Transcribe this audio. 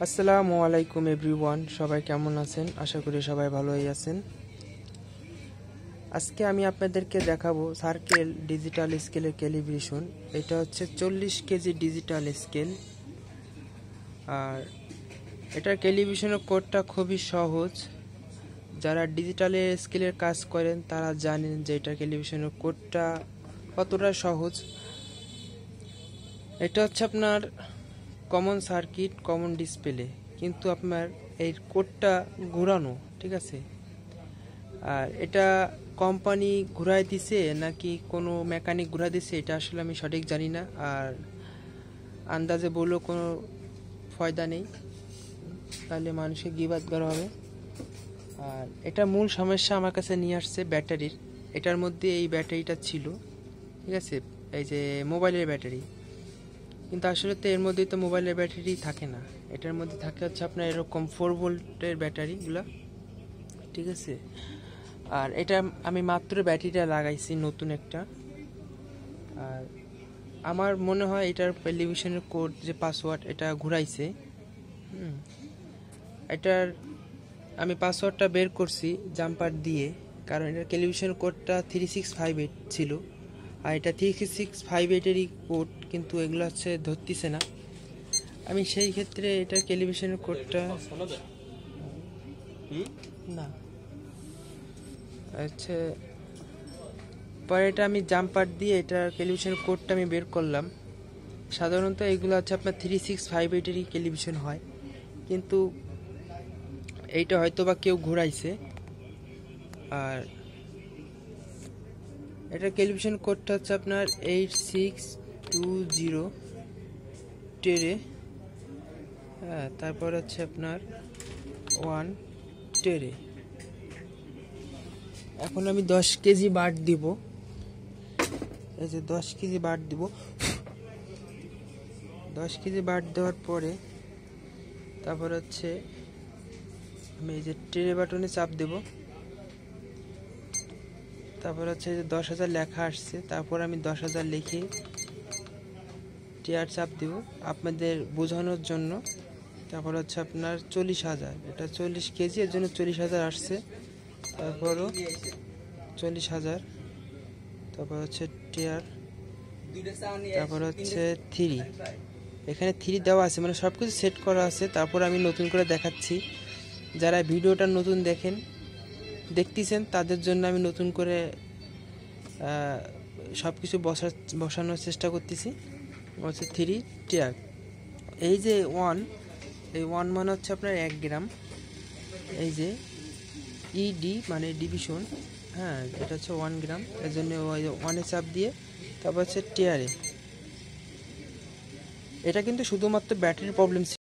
আসসালামু আলাইকুম এভরিওয়ান, সবাই কেমন আছেন? আশা করি সবাই ভালোই আছেন। আজকে আমি আপনাদেরকে দেখাবো সার্কেল ডিজিটাল স্কেলের ক্যালিব্রেশন। এটা হচ্ছে 40 কেজি ডিজিটাল স্কেল। আর এটার ক্যালিব্রেশনের কোডটা খুবই সহজ। যারা ডিজিটালের স্কেলের কাজ করেন তারা জানেন যে এটার ক্যালিব্রেশনের কোডটা কতটা সহজ। এটা হচ্ছে আপনার কমন সার্কিট, কমন ডিসপ্লে, কিন্তু আপনার এই কোডটা ঘোরানো, ঠিক আছে? আর এটা কোম্পানি ঘুরাই দিছে নাকি কোনো মেকানিক ঘুরাই দিছে এটা আসলে আমি সঠিক জানি না, আর আন্দাজে বললেও কোনো ফায়দা নেই, তাহলে মানুষকে গিবাদ করা হবে। আর এটা মূল সমস্যা আমার কাছে নিয়ে আসছে ব্যাটারির। এটার মধ্যে এই ব্যাটারিটা ছিল, ঠিক আছে, এই যে মোবাইলের ব্যাটারি, কিন্তু আসলে তো এর মধ্যেই তো মোবাইলের ব্যাটারি থাকে না। এটার মধ্যে থাকে হচ্ছে আপনার এরকম 4 ভোল্টের ব্যাটারিগুলো, ঠিক আছে। আর এটা আমি মাত্র ব্যাটারিটা লাগাইছি নতুন একটা। আর আমার মনে হয় এটার টেলিভিশনের কোড যে পাসওয়ার্ড এটা ঘুরাইছে। এটার আমি পাসওয়ার্ডটা বের করছি জাম্পার দিয়ে, কারণ এটার টেলিভিশনের কোডটা 3658 ছিল, আর এটা 3658এরই কোড, কিন্তু এগুলো হচ্ছে ধরতেছে না। আমি সেই ক্ষেত্রে এটার টেলিভিশনের কোডটা না আচ্ছা, পরে এটা আমি জাম্পার দিয়ে এটার টেলিভিশনের কোডটা আমি বের করলাম। সাধারণত এগুলো হচ্ছে আপনার 3658এরই টেলিভিশন হয়, কিন্তু এইটা হয়তো বা কেউ ঘুরাইছে। আর এটা টেলিভিশন কোডটা হচ্ছে আপনার 8620 টেরে, হ্যাঁ, তারপর হচ্ছে আপনার 1 টেরে। এখন আমি 10 কেজি বাট দিব, এই যে 10 কেজি বাট দিব। 10 কেজি বাট দেওয়ার পরে তারপর হচ্ছে আমি এই যে টেরে বাটনে চাপ দেব। তারপর হচ্ছে যে 10,000 লেখা আসছে, তারপর আমি 10,000 লিখে টিয়ার চাপ দেব আপনাদের বোঝানোর জন্য। তারপর হচ্ছে আপনার 40,000, এটা 40 কেজি, এর জন্য 40,000 আসছে। তারপরও 40,000, তারপর হচ্ছে টিয়ার, তারপর হচ্ছে 3, এখানে 3 দেওয়া আছে, মানে সব কিছু সেট করা আছে। তারপর আমি নতুন করে দেখাচ্ছি, যারা ভিডিওটা নতুন দেখতেছেন তাদের জন্য আমি নতুন করে সব কিছু বসানোর চেষ্টা করতেছি। হচ্ছে 3 টিয়ার, এই যে 1, এই 1 মানে হচ্ছে আপনার 1 গ্রাম, এই যে ইডি মানে ডিভিশন, হ্যাঁ, এটা হচ্ছে 1 গ্রাম, এর জন্য 1-এ চাপ দিয়ে তারপর হচ্ছে টিয়ারে। এটা কিন্তু শুধুমাত্র ব্যাটারির প্রবলেম।